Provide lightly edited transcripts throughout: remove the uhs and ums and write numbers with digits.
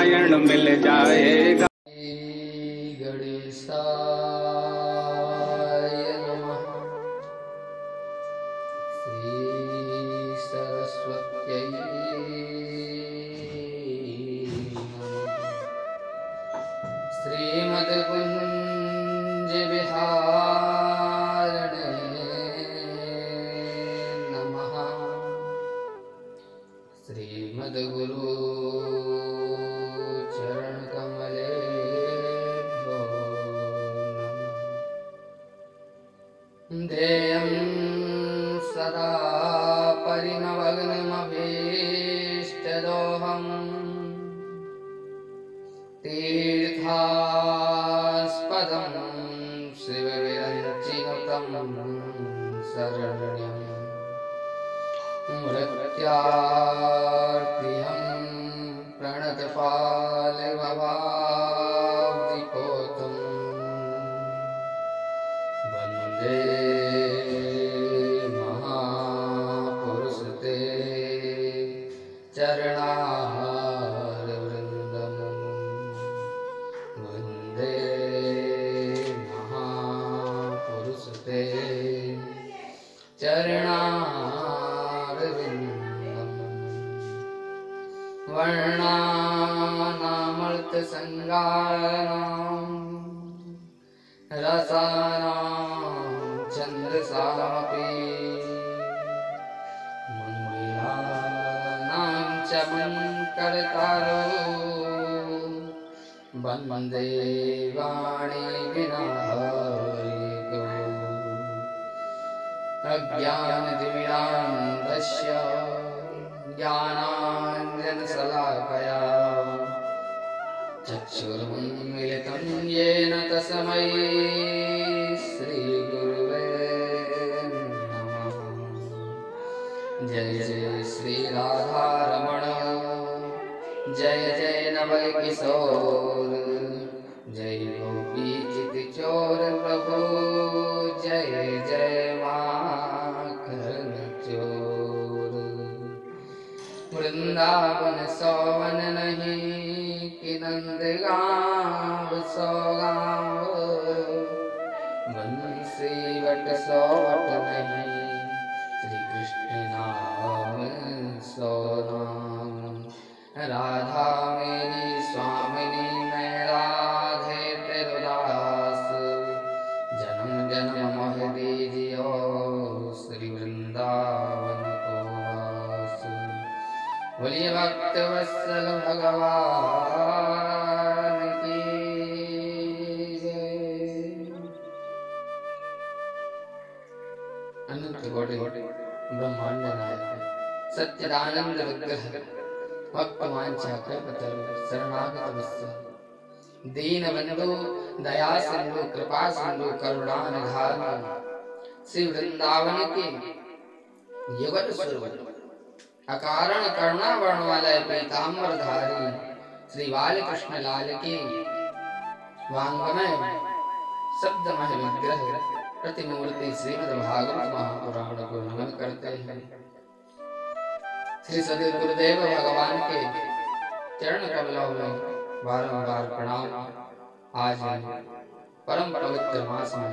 नारायण मिल जाएगा। गणेशाय नमः। श्री सरस्वत्यै नमः। श्रीमद्कुञ्ज विहारिणे नमः। श्रीमद्गुरु चरणकमलेभ्यो नमः। ध्येयं सदा परिणवग्नमभीष्टदोहम् तीर्थास्पदं शिवविरञ्चिनुतं शरण्यं मृत्यार्तिहं प्रणतपालभवाब्धिपोतं वन्दे महापुरुषते चरणारविन्दम्। वन्दे महापुरुषते चरणारविन्दम्। वर्णानामर्थसङ्गानां रसानां छन्दसामपि मङ्गलानां च मङ्गलकारो वन्दे वाणी विनायको। अज्ञानतिमिरान्धस्य ज्ञानाञ्जनशलाकया चक्षुरुन्मीलितं येन तस्मै श्रीगुरुवे नमः। जय जय श्रीराधारमण जय जय नवलकिशोर जय गोपीचितचोर प्रभु जय जय माखन चोर। वृंदावन सोवन नहीं कि नंदगांव सो गाँव बंसी वट सो वट नहीं श्री कृष्ण नाम सो नाम। राधा मेरी स्वामिनी मैं राधे तेरुदास जन्म जन्म मोह दीजियो श्री वृंदावन को वास। बोलिए भक्त वत्सल भगवान की जय। अनंत कोटि ब्रह्मांड नायक सच्चिदानंद विग्रह भक्तवांछा कल्पतरु शरणागत वत्स दीनबंधु दया सिंधु कृपा सिंधु करुणानिधान श्री वृंदावन के युगल स्वरूप अकारण करुणा वर्ण वाले पीताम्बर धारी श्री बालकृष्ण लाल की वांगमय शब्दमय विग्रह प्रतिमूर्ति श्रीमद् भागवत महापुराण को नमन करते हैं। श्री सदगुरु गुरुदेव भगवान के चरण कमलों में बारंबार प्रणाम। आज परम पवित्र मास में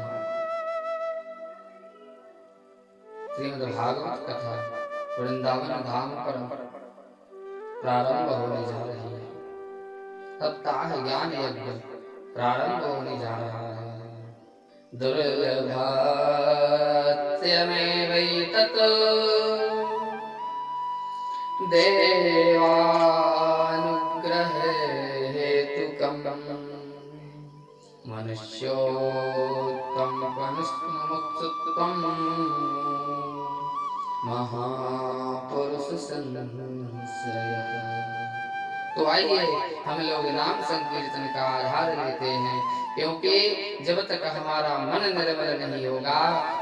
श्रीमद् भागवत कथा वृंदावन धाम पर प्रारंभ होने जा रही है। सप्ताह ज्ञान यज्ञ प्रारंभ होने जा रहा है। दुर्लभात्यमेवैतत् देवानुग्रहे हेतुकम् मनुष्योत्तममुक्तत्वम् महापुरुष संश्रयः। तो आइए हम लोग नाम संकीर्तन का आधार लेते हैं, क्योंकि जब तक हमारा मन निर्मल नहीं होगा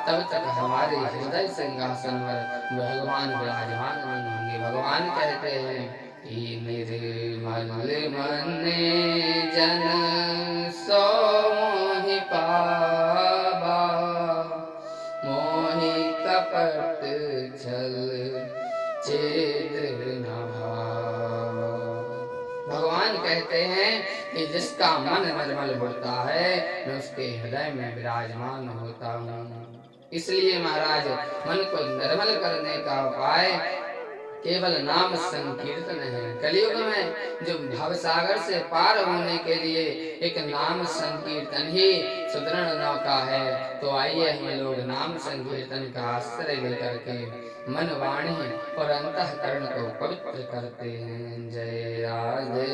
तब तक हमारे हृदय सिंहासन पर भगवान विराजमान नहीं होंगे। भगवान कहते हैं कि निर्मल मन जन सो मोहि पावा मोहि कपट छल छेद न भावा। भगवान भगवान कहते हैं कि जिसका मन निर्मल होता है मैं उसके हृदय में विराजमान होता हूँ। इसलिए महाराज मन को निर्मल करने का उपाय केवल नाम संकीर्तन है। कलयुग में जो भवसागर से पार होने के लिए एक नाम संकीर्तन ही सुदृढ़ नौका है। तो आइए हम लोग नाम संकीर्तन का आश्रय लेकर के मन, वाणी और अंतःकरण को पवित्र करते हैं। जय राधे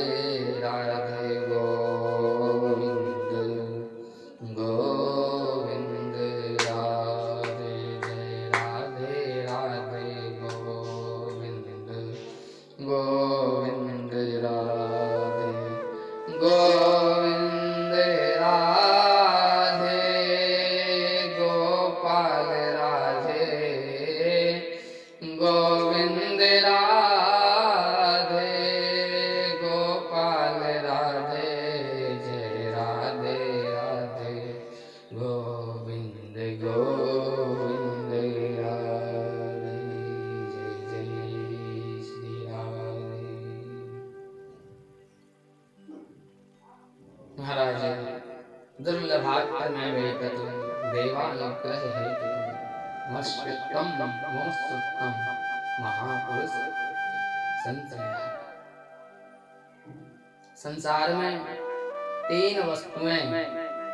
राधे गोविंद गोविंद राधे, जय राधे राधे गोविंद गोविंद राधे गोविंद राधे गोपाल राधे गोविंद राधे गोपाल राधे, जय राधे राधे गोविंद गोविंद राधे, जय जय श्री राधे। महाराज दुर्लभात्म देवानुग्रह हेतु मस्कृतम मोस्तुतम महापुरुष संतन। संसार में तीन वस्तुएं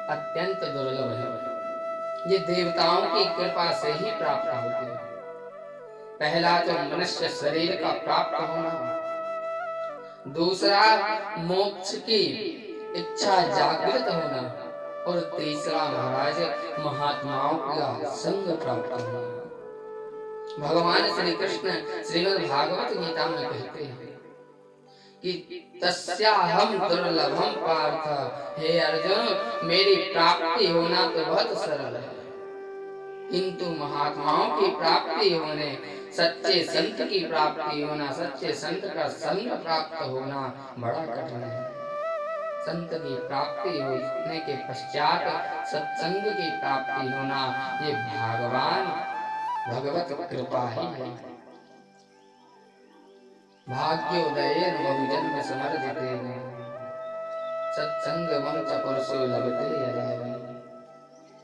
अत्यंत दुर्लभ हैं। ये देवताओं की कृपा से ही प्राप्त होती है। पहला तो मनुष्य शरीर का प्राप्त होना, दूसरा मोक्ष की इच्छा जागृत होना, और तीसरा महाराज महात्माओं का संग प्राप्त होना। भगवान श्री कृष्ण श्रीमद् भागवत गीता में कहते हैं कि तस्याहम दुर्लभम पार्थ, हे अर्जुन मेरी प्राप्ति होना तो बहुत सरल है, किंतु महात्माओं की प्राप्ति होने, सच्चे संत की प्राप्ति होना, सच्चे संत का संग प्राप्त होना बड़ा कठिन है। संत की प्राप्ति होने के पश्चात सत्संग की प्राप्ति होना, ये भगवान भगवत कृपा ही है। भाग्योदयेन बहुजन्म समर्जितेन सत्संगमं च पुरुषो लभते यदा।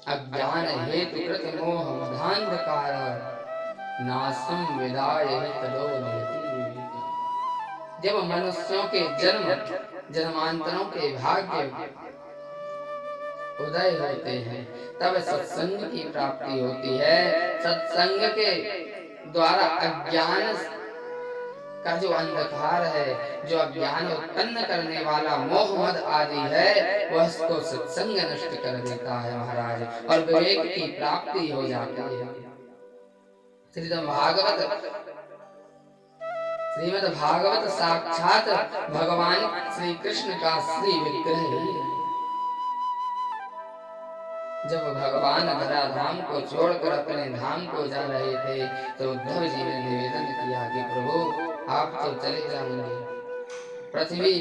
अज्ञान हेतु कृत मोह मदान्धकार नासं विदाय तदो नियति। जब मनुष्यों के जन्मांतरों के भाग्य उदय होते हैं तब सत्संग की प्राप्ति होती है। सत्संग के द्वारा अज्ञान का जो अंधकार है, जो अज्ञान उत्पन्न करने वाला मोह मद आदि है, वह उसको सत्संग नष्ट कर देता है महाराज, और विवेक की प्राप्ति हो जाती है। श्रीमद् भागवत साक्षात भगवान श्री कृष्ण का श्री विग्रह ही है। जब भगवान धराधाम को छोड़कर अपने धाम को जा रहे थे तो उद्धव जी ने निवेदन किया कि प्रभु आप तो चले जाएंगे, पृथ्वी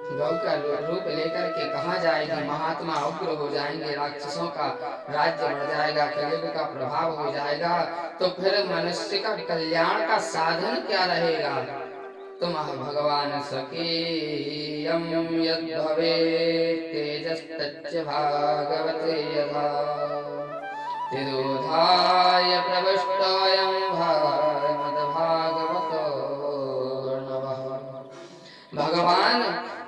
गौ का रूप लेकर के कहाँ जाएगी, महात्मा उग्र हो जाएंगे, राक्षसों का राज्य बढ़ जाएगा, कलयुग का प्रभाव हो जाएगा, तो फिर मनुष्य का कल्याण का साधन क्या रहेगा। तुम भगवान सकीयं यद् भवेत् तेजस्तच्च भागवते यथा तिरोधाय प्रविष्टोऽयं भागवतो नवः। भगवान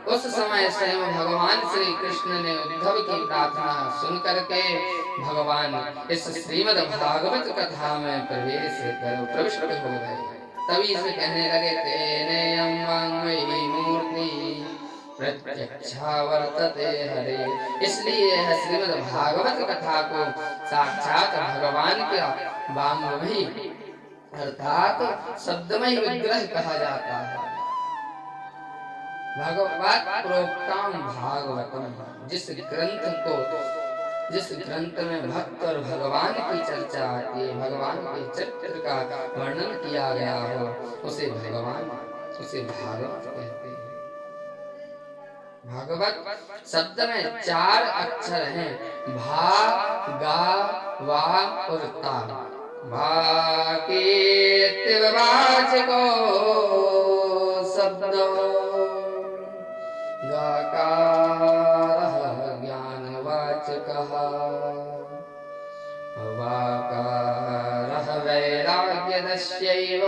उस समय स्वयं भगवान श्री कृष्ण ने उद्धव की प्रार्थना सुन करके भगवान इस श्रीमद् भागवत कथा में प्रवेश कर प्रविष्ट हो गए। तभी से कहने लगे तेनेयं वाङ्मयी मूर्ति प्रत्यक्षा वर्तते हरे। इसलिए है श्रीमद् भागवत कथा को साक्षात भगवान का वाङ्मयी अर्थात शब्दमय विग्रह कहा जाता है। भगवत प्रोक्तम भागवतम, जिस ग्रंथ में भक्त और भगवान की चर्चा आती है, भगवान के चरित्र का वर्णन किया गया हो, उसे भागवत कहते हैं। भागवत शब्द में 4 अक्षर हैं, भा, गा, वा और ता। भाकेत्यवाचको स शब्द गाकारः ज्ञानवाचकः वाकारः वैराग्यदस्यैव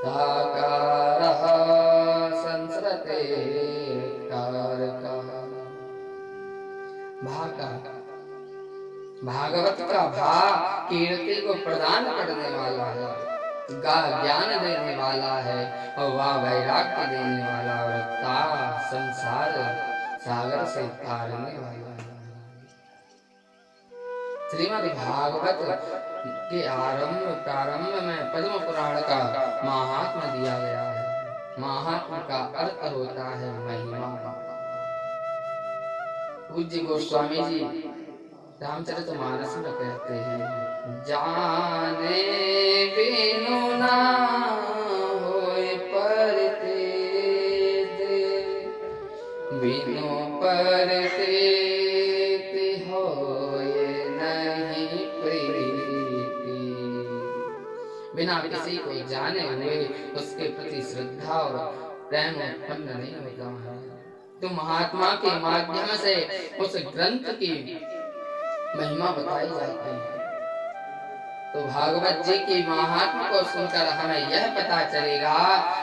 साकारः संसरते कारकः। भागवत का भा कीर्ति को प्रदान करने वाला है, गा ज्ञान देने वाला है, और वाह वैराग्य देने वाला, और ता संसार सागर से तारने वाला है। श्रीमद् भागवत के प्रारंभ में पद्म पुराण का महात्म्य दिया गया है। महात्म्य का अर्थ होता है महिमा। पूज्य गोस्वामी जी रामचरितमानस में कहते हैं, जाने बिनु ना होए परते दे, बिनु परते होए नहीं प्रीति। बिना किसी को जाने हुए उसके प्रति श्रद्धा और प्रेम उत्पन्न नहीं होता है। तो महात्मा के माध्यम से उस ग्रंथ की महिमा बताई जाती है। तो भागवत जी की महात्मा को सुनकर हमें यह पता चलेगा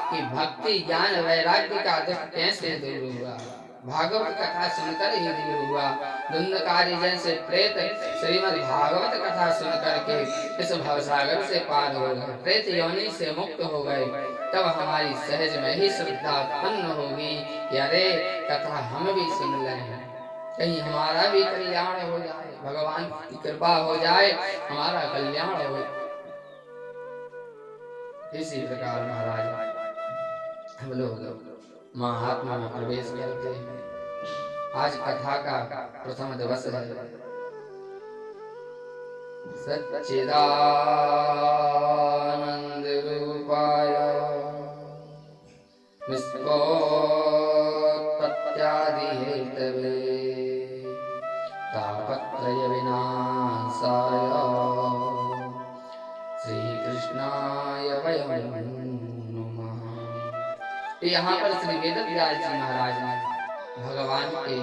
कि भक्ति ज्ञान वैराग्य का दुख कैसे दूर हुआ। भागवत कथा सुनकर ही दूर हुआ। धुंधकारी जैसे प्रेत श्रीमद् भागवत कथा सुनकर के इस भवसागर से पार हो गए, प्रेत योनि से मुक्त हो गए। तब हमारी सहज में ही श्रद्धा उत्पन्न होगी कि अरे कथा हम भी सुन लें, कहीं हमारा भी कल्याण हो जाए, भगवान की कृपा हो जाए, हमारा कल्याण हो। इसी प्रकार महाराज हम लोग महात्मा में प्रवेश करते हैं। आज कथा का प्रथम दिवस है। सच्चिदानंद रूपाय विश्वोत्पत्त्यादि हेतवे तापत्रय विनाशाय श्री कृष्णाय वयं नमः। यहाँ पर श्री वेदव्यास जी महाराज ने भगवान के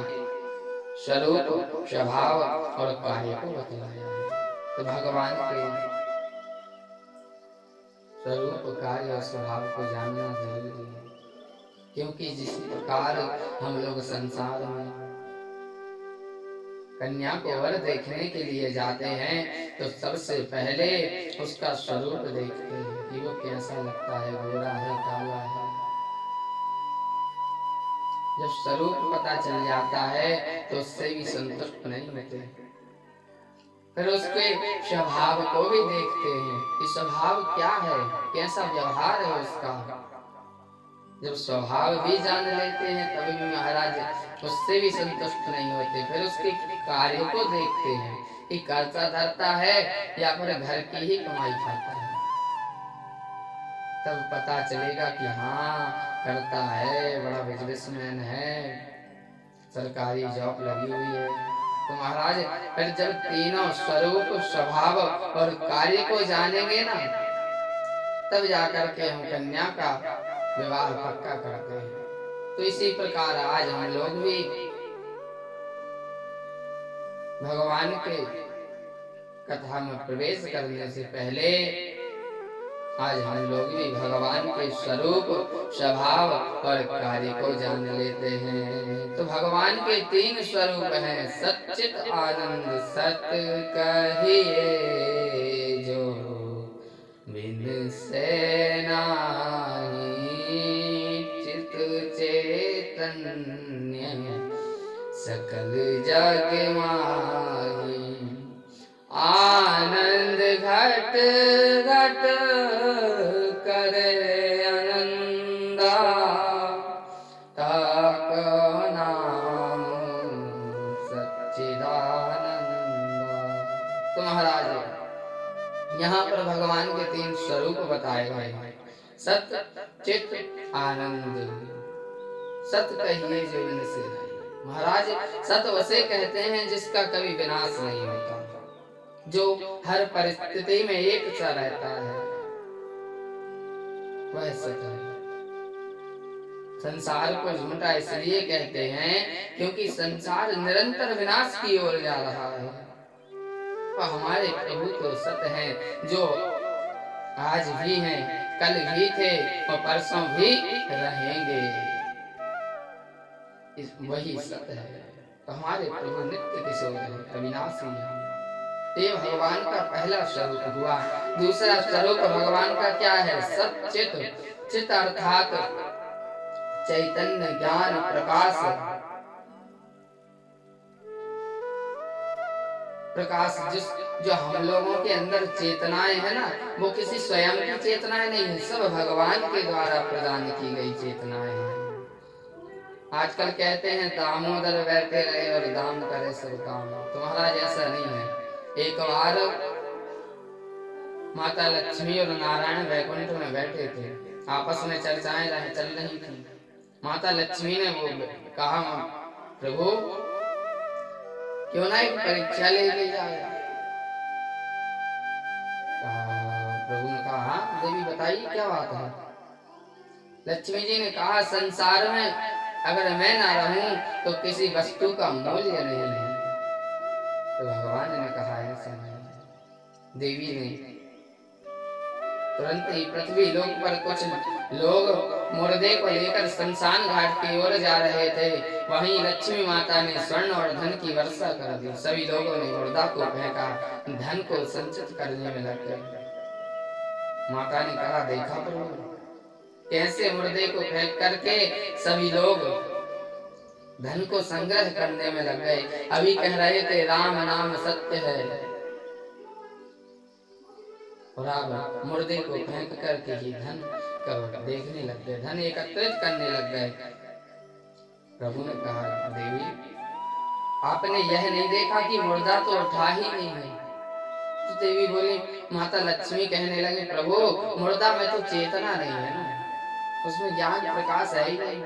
स्वरूप, स्वभाव और कार्य को बतलाया है। तो भगवान के स्वरूप, कार्य और स्वभाव को जानना जरूरी है, क्योंकि जिस प्रकार हम लोग संसार में कन्या को वर देखने के लिए जाते हैं तो सबसे पहले उसका स्वरूप देखते हैं कि वो कैसा लगता है, गोरा है, काला है। जब स्वरूप पता चल जाता है तो उससे भी संतुष्ट नहीं होते, फिर उसके स्वभाव को भी देखते हैं कि स्वभाव क्या है, कैसा व्यवहार है उसका। जब स्वभाव भी जान लेते हैं तभी भी महाराज उससे भी संतुष्ट नहीं होते, फिर उसके कार्य को देखते हैं कि करता धरता है या फिर घर की ही कमाई खाता है। तब पता चलेगा कि हाँ करता है, बड़ा बिजनेसमैन है, सरकारी जॉब लगी हुई है। तो महाराज फिर जब तीनों स्वरूप, स्वभाव और कार्य को जानेंगे ना, तब जाकर के हम कन्या का विवाह पक्का करते हैं। तो इसी प्रकार आज हम लोग भी भगवान के कथा में प्रवेश करने से पहले आज हम लोग भी भगवान के स्वरूप, स्वभाव और कार्य को जान लेते हैं। तो भगवान के तीन स्वरूप हैं, सच्चित आनंद सत कहिए जो बिन से नाही, चित चैतन्य सकल जग माही, आनंद घट घट करे आनंदा, ताको नाम सच्चिदानंदा। तो महाराज यहाँ पर भगवान के तीन स्वरूप बताए गए हैं, सत, चित, आनंद। सत कहिए जो विनाश नहीं। महाराज सत उसे कहते हैं जिसका कभी विनाश नहीं होता, जो हर परिस्थिति में एक सा रहता है। वह सत है। संसार को झूठा इसलिए कहते हैं क्योंकि संसार निरंतर विनाश की ओर जा रहा है, और हमारे प्रभु तो सत हैं, जो आज भी हैं, कल भी थे और परसों भी रहेंगे। वही सत है। तो हमारे प्रभु नित्य किशोर है, अविनाशी है। ये भगवान का पहला स्वरूप हुआ। दूसरा स्वरूप भगवान का क्या है? सच्चित। चित अर्थात चैतन्य, ज्ञान, प्रकाश। प्रकाश जो हम लोगों के अंदर चेतनाएं है ना, वो किसी स्वयं की चेतनाएं नहीं है, सब भगवान के द्वारा प्रदान की गई चेतनाएं हैं। आजकल कहते हैं दामोदर बैठे रहे और दाम करे सब काम, तुम्हारा जैसा नहीं है। एक बार माता लक्ष्मी और नारायण वैकुंठ में बैठे थे, आपस में चर्चाएं चल रही थी। माता लक्ष्मी ने वो कहा, प्रभु क्यों ना एक परीक्षा ले ली जाए। प्रभु ने कहा, हाँ देवी बताइए क्या बात है। लक्ष्मी जी ने कहा, संसार में अगर मैं ना रहूं तो किसी वस्तु का मूल्य नहीं है। तो भगवान ने कहा, ऐसा नहीं। देवी ने तुरंत ही पृथ्वी लोक पर कुछ लोग मुर्दे को लेकर शमशान घाट की ओर जा रहे थे। वहीं लक्ष्मी माता ने स्वर्ण और धन की वर्षा कर दी। सभी लोगों ने मुर्दा को फेंका, धन को संचित करने में लग गए। माता ने कहा, देखा प्रभु कैसे मुर्दे को फेंक करके सभी लोग धन को संग्रह करने में लग गए। अभी कह रहे थे राम नाम सत्य है, और आप मुर्दे को फेंक करके ही धन को देखने लग गए, धन एकत्रित करने लग गए। प्रभु ने कहा, देवी आपने यह नहीं देखा कि मुर्दा तो उठा ही नहीं है। तो देवी बोली, माता लक्ष्मी कहने लगे, प्रभु मुर्दा में तो चेतना नहीं है ना, उसमें ज्ञान प्रकाश है ही नहीं,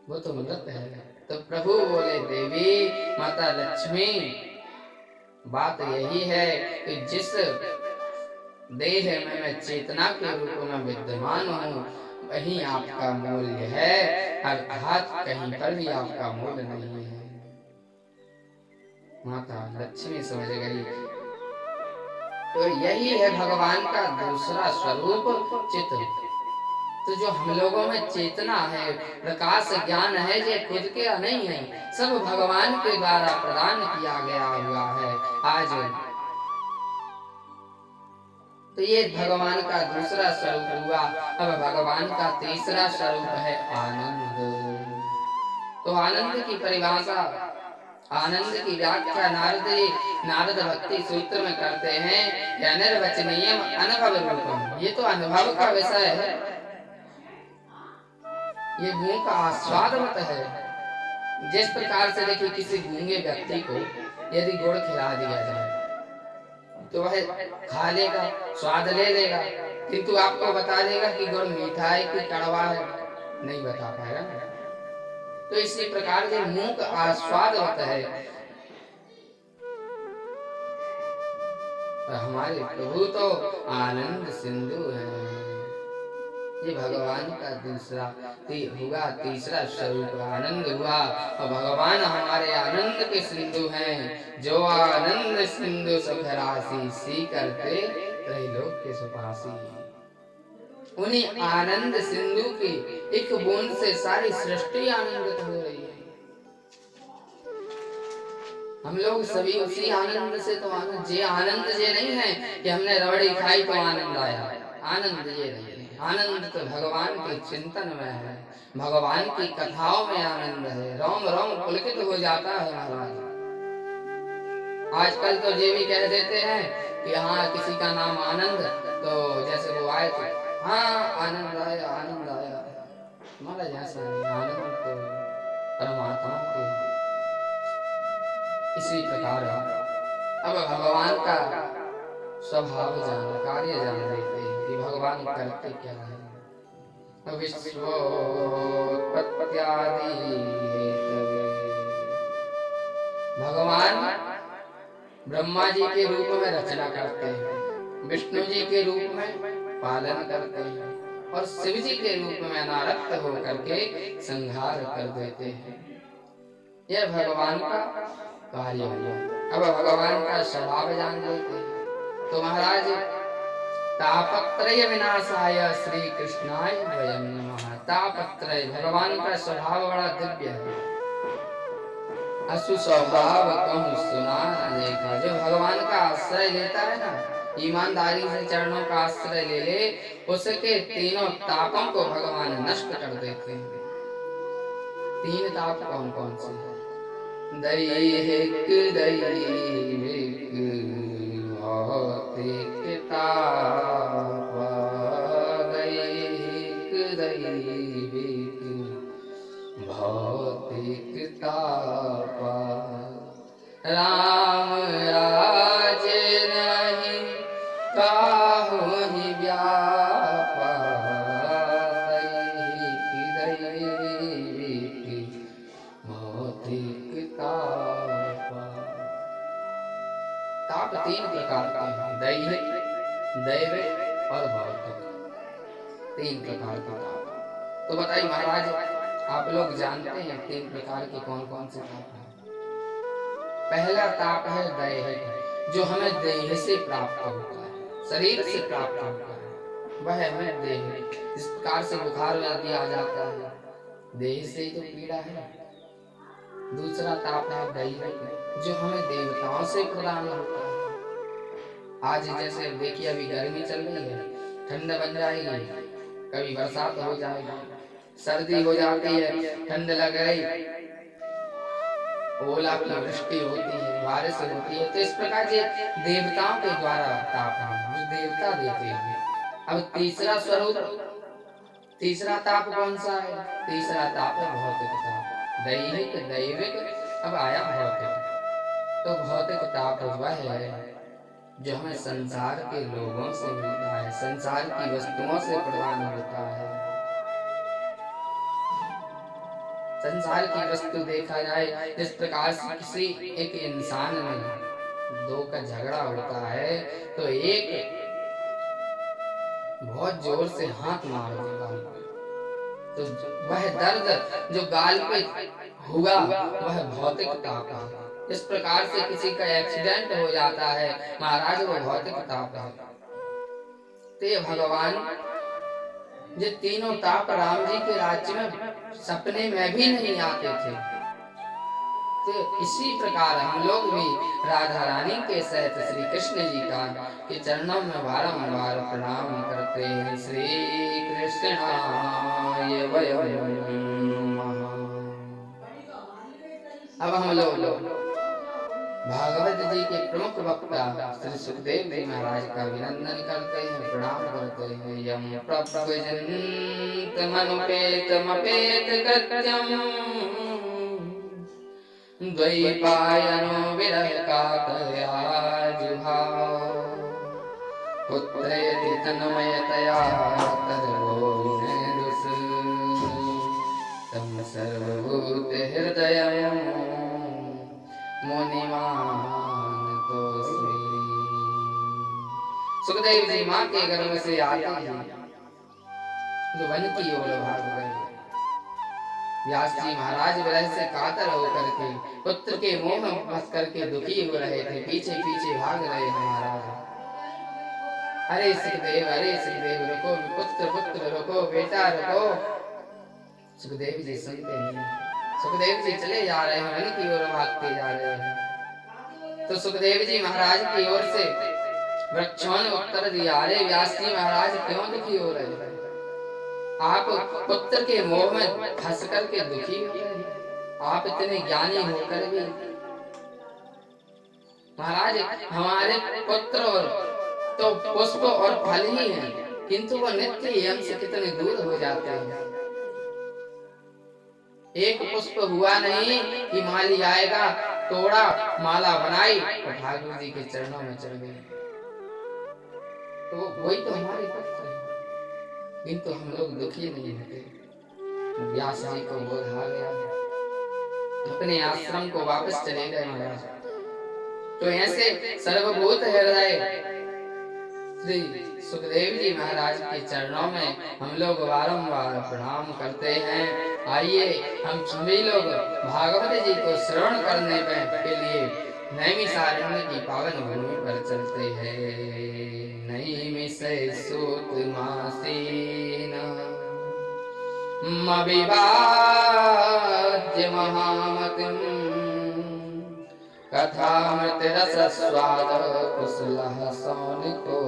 वो तो मृत है। तो प्रभु बोले, देवी माता लक्ष्मी बात यही है कि जिस देह में मैं चेतना के रूप में विद्यमान हूँ वही आपका मूल्य है, अर्थात कहीं पर भी आपका मूल्य नहीं है। माता लक्ष्मी समझ गई। तो यही है भगवान का दूसरा स्वरूप, चित्त। तो जो हम लोगों में चेतना है, प्रकाश, ज्ञान है, ये खुद के नहीं है, सब भगवान के द्वारा प्रदान किया गया हुआ है। आज तो ये भगवान का दूसरा स्वरूप हुआ। अब भगवान का तीसरा स्वरूप है आनंद। तो आनंद की परिभाषा, आनंद की व्याख्या नारद भक्ति सूत्र में करते हैं, अनिर्वचनीय अनुभव रूपम। ये तो अनुभव का विषय है, ये मुंह का आस्वाद मत है। जिस प्रकार से देखिए किसी गूंगे व्यक्ति को यदि गुड़ खिला दिया जाए तो वह खा लेगा, स्वाद ले लेगा, किंतु आपको बता देगा कि गुड़ मीठा है कि कड़वा है, नहीं बता पाएगा। तो इसी प्रकार के मुंह का आस्वाद होता है। हमारे प्रभु तो आनंद सिंधु है। ये भगवान का दूसरा हुआ, तीसरा स्वरूप आनंद हुआ। और भगवान हमारे आनंद के सिंधु हैं। जो आनंद सिंधु सुख राशि सी करते त्रैलोक के सुपासी। उन्हीं आनंद सिंधु की एक बूंद से सारी सृष्टि आनंदित हो रही है। हम लोग सभी उसी आनंद से तो आनंद, ये आनंद ये नहीं है कि हमने रबड़ी खाई तो आनंद आया, आनंद ये नहीं। आनंद तो भगवान के चिंतन में है, भगवान की कथाओं में आनंद है। रोम रोम पुलकित हो जाता है महाराज। आजकल तो ये भी कह देते हैं कि हाँ किसी का नाम आनंद, तो जैसे वो आए थे, हाँ आनंद आया, आनंद आया। हमारा जैसा नहीं, आनंद तो परमात्मा के। इसी प्रकार अब भगवान का स्वभाव जान, कार्य जान लेते हैं कि भगवान करते क्या है। भगवान ब्रह्मा जी के रूप में रचना करते हैं, विष्णु जी के रूप में पालन करते हैं और शिव जी के रूप में अनारक्त होकर के संहार कर देते हैं। यह भगवान का कार्य हुआ। अब भगवान का स्वभाव जान लेते हैं। तो महाराज तापत्रय विनाशाय श्री कृष्णाय वयं नमः। तापत्रय भगवान का स्वभाव बड़ा दिव्य है। असु स्वभाव कहूँ सुना न देखा। जो भगवान का आश्रय लेता है ना, ईमानदारी से चरणों का आश्रय ले ले, उसके तीनों तापों को भगवान नष्ट कर देते हैं। तीन ताप कौन कौन से हैं? दैहिक दैविक भौतिक ताप। दैहिक दैविक भौतिक ताप। राम राज नहीं काहुनि व्यापा। दैहिक दैविक भौतिक ताप। ताप तीन प्रकार के हैं, दैहिक, दैविक और भौतिक। तीन प्रकार के ताप। तो बताइए महाराज, आप लोग जानते हैं तीन प्रकार के कौन कौन से ताप हैं? पहला ताप है दैहिक, जो हमें देह से प्राप्त होता है, शरीर से प्राप्त होता है। वह हमें देह, जिस प्रकार से बुखार आदि आ जाता है, देह से ही तो पीड़ा है। दूसरा ताप है दैविक, जो हमें देवताओं से प्रदान होता है। आज जैसे देखिए अभी गर्मी चल रही है, ठंड बन जाएगी, कभी बरसात हो जाएगी, सर्दी हो जाती है, ठंड लग गई, ओला की वृष्टि होती है, बारिश होती है। तो इस प्रकार से देवताओं के द्वारा ताप है, जो देवता देते हैं। अब तीसरा स्वरूप, तीसरा ताप कौन सा है? तीसरा ताप है भौतिक ताप। दैहिक, दैविक, अब आया भौतिक। तो भौतिक ताप वह है जो हमें संसार के लोगों से मिलता है, संसार की वस्तुओं से प्रदान होता है। संसार की वस्तु देखा जाए, जिस प्रकार से किसी एक इंसान में दो का झगड़ा होता है, तो एक बहुत जोर से हाथ मार देगा, तो वह दर्द जो गाल पे हुआ वह भौतिक ताप है। इस प्रकार से किसी का एक्सीडेंट हो जाता है महाराज, वो भौतिक ताप है। तो भगवान ये तीनों ताप राम जी के राज्य में सपने में भी नहीं आते थे। तो इसी प्रकार हम लोग भी राधा रानी के सहित श्री कृष्ण जी का के चरणों में बारंबार प्रणाम करते हैं। श्री कृष्णाय वयं नमः। अब हम लोग भागवत जी के प्रमुख वक्ता श्री सुखदेव जी महाराज का अभिनंदन करते हैं, प्रणाम करते हैं। यम प्रव्रजन्त मनुपेतमपेत कृत्यं द्वैपायनो विरह कातया जुहाव। पुत्रेति तन्मयतया तद्भोविनेदुष तं सर्वभूत हृदयं मुनिमानतोऽस्मि। सुखदेव जी माँ के गर्भ से आते हैं तो वन की ओर भाग गए। व्यास जी महाराज विरह से कातर होकर के पुत्र के मोह में फंस करके दुखी हो रहे थे, पीछे पीछे भाग रहे हैं महाराज। अरे सुखदेव रुको, पुत्र पुत्र रुको, बेटा रुको। सुखदेव जी सुनते नहीं। सुखदेव जी चले जा रहे हैं, वन की ओर भागते जा रहे हैं। तो सुखदेव जी महाराज की ओर से वृक्षों ने उत्तर दिया, अरे व्यास जी महाराज क्यों दुखी हो रहे हैं? आप पुत्र के मोह में फंस करके दुखी हो रहे हैं। आप इतने ज्ञानी होकर भी महाराज, हमारे पुत्र और तो पुष्प और फल ही हैं, किंतु वो नित्य हमसे कितने दूर हो जाते हैं। एक पुष्प हुआ नहीं कि माली आएगा, तोड़ा, माला बनाई और ठाकुर जी के चरणों में चढ़ गए। तो वही तो हमारे पुत्र है, किंतु हम लोग दुखी नहीं होते। व्यास जी को बोध आ गया, अपने आश्रम को वापस चले गए महाराज। तो ऐसे सर्वभूत हृदय श्री सुखदेव जी महाराज के चरणों में हम लोग बारंबार प्रणाम करते हैं। आइए हम सभी लोग भागवत जी को श्रवण करने के लिए नैमिषारण्य की पावन भूमि पर चलते हैं। नैमिषे सूत मासीन मविवाद्य महामतिं कथामृत रस स्वाद कुशलः सौनिको।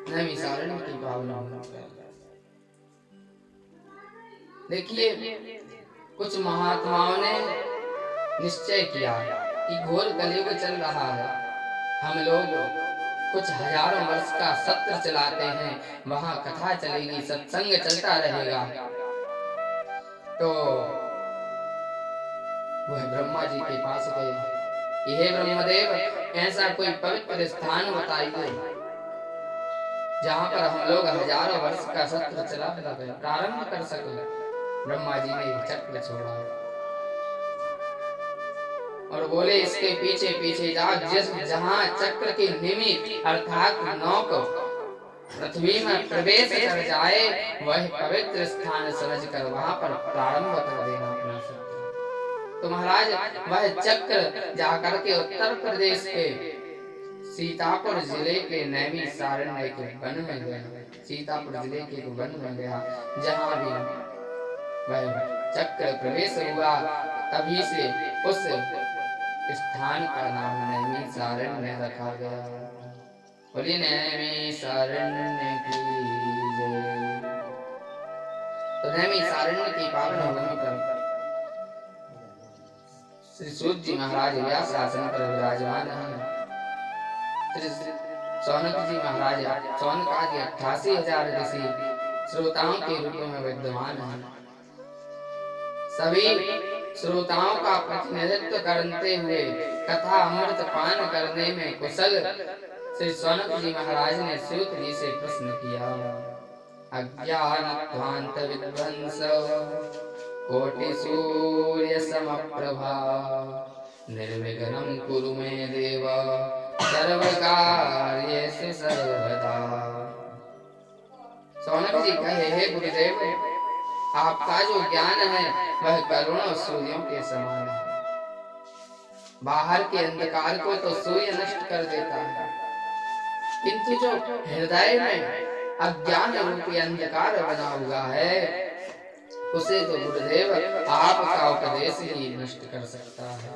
नैमिषारण्य की पावन भूमि। देखिए, कुछ महात्माओं ने निश्चय किया कि घोर कलयुग चल रहा है, हम लोग कुछ हजारों वर्ष का सत्र चलाते हैं, वहां कथा चलेगी, सत्संग चलता रहेगा। तो वह ब्रह्मा जी के पास गए, हे ब्रह्मदेव, ऐसा कोई पवित्र स्थान बताइए जहाँ पर हम लोग हजारों वर्ष का सत्र चला प्रारंभ कर सके। ब्रह्मा जी ने चक्र छोड़ा और बोले, इसके पीछे पीछे जाओ, जहाँ चक्र की निमित्त अर्थात नौक पृथ्वी में प्रवेश कर जाए, वह पवित्र स्थान समझकर वहां पर प्रारंभ कर देना अपना सत्र। तो महाराज वह चक्र जाकर के उत्तर प्रदेश के सीतापुर जिले के नैमिषारण्य के वन में गया। सीतापुर जिले के वन में गया, जहाँ भी वह चक्र प्रवेश हुआ, तभी से उस स्थान का नाम नैमिषारण्य रखा गया। बोलिए नैमिषारण्य की जय। तो नैमिषारण्य की पावन भूमि पर श्री सूत जी महाराज व्यास आसन पर विराजमान हैं। श्री सौनक जी महाराज सौनक आदि 88,000 ऋषि श्रोताओं के रूप में विद्यमान हैं। सभी श्रोताओं का प्रतिनिधित्व करते हुए कथा अमृत पान करने में कुशल श्री सौनक जी महाराज ने सूत जी से प्रश्न किया। अज्ञानध्वांत विध्वंस कोटि सूर्य समप्रभा निर्विघ्नं कुरु मे देव सर्वकार्येषु सर्वदा। सौनक जी कहे, हे गुरुदेव, आपका जो ज्ञान है वह करोड़ों सूर्यों के समान है। बाहर के अंधकार को तो सूर्य नष्ट कर देता है, किंतु जो हृदय में अज्ञान रूपी अंधकार बना हुआ है, उसे तो गुरुदेव आपका उपदेश ही नष्ट कर सकता है।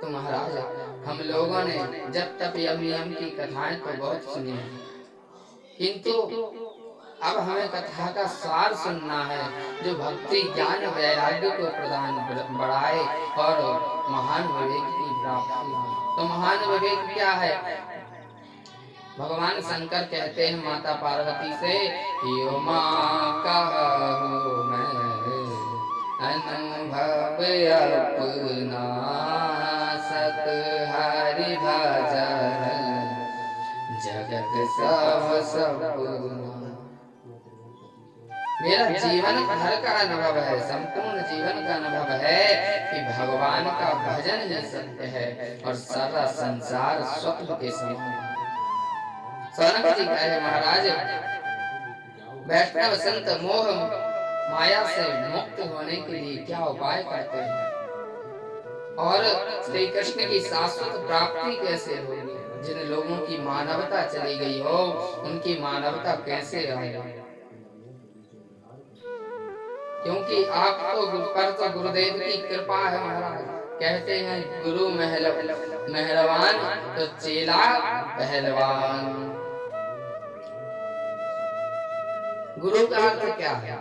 तो महाराज, हम लोगों ने जब तक यम की कथाएं तो बहुत सुनी है, किंतु अब हमें कथा का सार सुनना है, जो भक्ति ज्ञान वैराग्य को प्रदान बढ़ाए और महान विवेक की प्राप्ति हो। तो महान विवेक क्या है? भगवान शंकर कहते हैं माता पार्वती से, यो मां कहूं मैं अनुभव अपना सत हरि भजन जगत सब सपना। मेरा जीवन भर का अनुभव है, संपूर्ण जीवन का अनुभव है कि भगवान का भजन ही सत्य है और सारा संसार स्वप्न के समान है। सौनक जी कहे, महाराज, वैष्णव संत मोह माया से मुक्त होने के लिए क्या उपाय करते हैं और श्री कृष्ण की शाश्वत प्राप्ति कैसे होगी? जिन लोगों की मानवता चली गई हो, उनकी मानवता कैसे आएगी? क्योंकि आपको पर तो गुरुदेव की कृपा है महाराज। कहते हैं गुरु मेहरबान तो चेला पहलवान। गुरु का अर्थ क्या है?